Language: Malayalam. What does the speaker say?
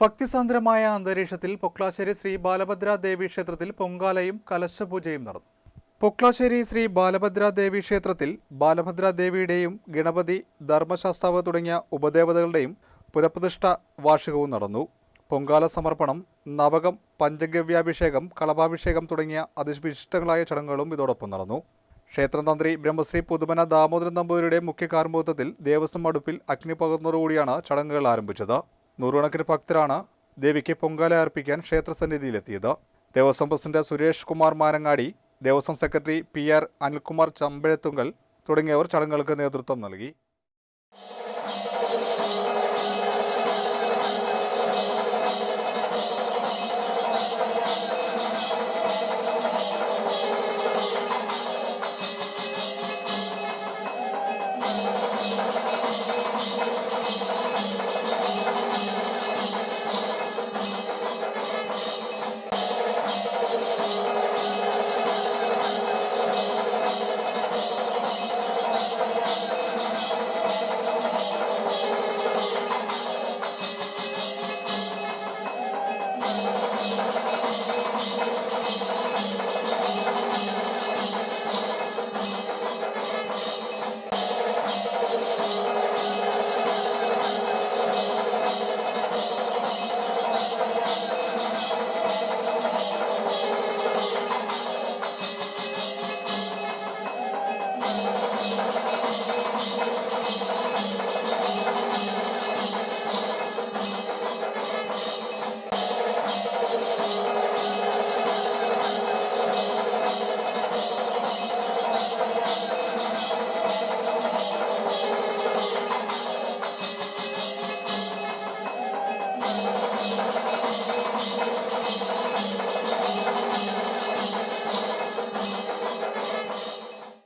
ഭക്തിസാന്ദ്രമായ അന്തരീക്ഷത്തിൽ പൊക്ലാശ്ശേരി ശ്രീ ബാലഭദ്ര ദേവി ക്ഷേത്രത്തിൽ പൊങ്കാലയും കലശപൂജയും നടന്നു. പൊക്ലാശ്ശേരി ശ്രീ ബാലഭദ്ര ദേവി ക്ഷേത്രത്തിൽ ബാലഭദ്ര ദേവിയുടെയും ഗണപതി, ധർമ്മശാസ്താവ് തുടങ്ങിയ ഉപദേവതകളുടെയും പുനഃപ്രതിഷ്ഠ വാർഷികവും നടന്നു. പൊങ്കാല സമർപ്പണം, നവകം, പഞ്ചഗവ്യാഭിഷേകം, കളഭാഭിഷേകം തുടങ്ങിയ അതിവിശിഷ്ടങ്ങളായ ചടങ്ങുകളും ഇതോടൊപ്പം നടന്നു. ക്ഷേത്രം തന്ത്രി ബ്രഹ്മശ്രീ പുതുമന ദാമോദരൻ നമ്പൂതിരിയുടെ മുഖ്യ കാർമ്മികത്വത്തിൽ ദേവസ്വം അടുപ്പിൽ അഗ്നി പകർന്നതോടുകൂടിയാണ് ചടങ്ങുകൾ ആരംഭിച്ചത്. നൂറുകണക്കിന് ഭക്തരാണ് ദേവിക്ക് പൊങ്കാല അർപ്പിക്കാൻ ക്ഷേത്രസന്നിധിയിലെത്തിയത്. Devaswom president Suresh Kumar Marangadi, Devaswom secretary PR Anilkumar Champazhathunkal തുടങ്ങിയവർ ചടങ്ങുകൾക്ക് നേതൃത്വം നൽകി.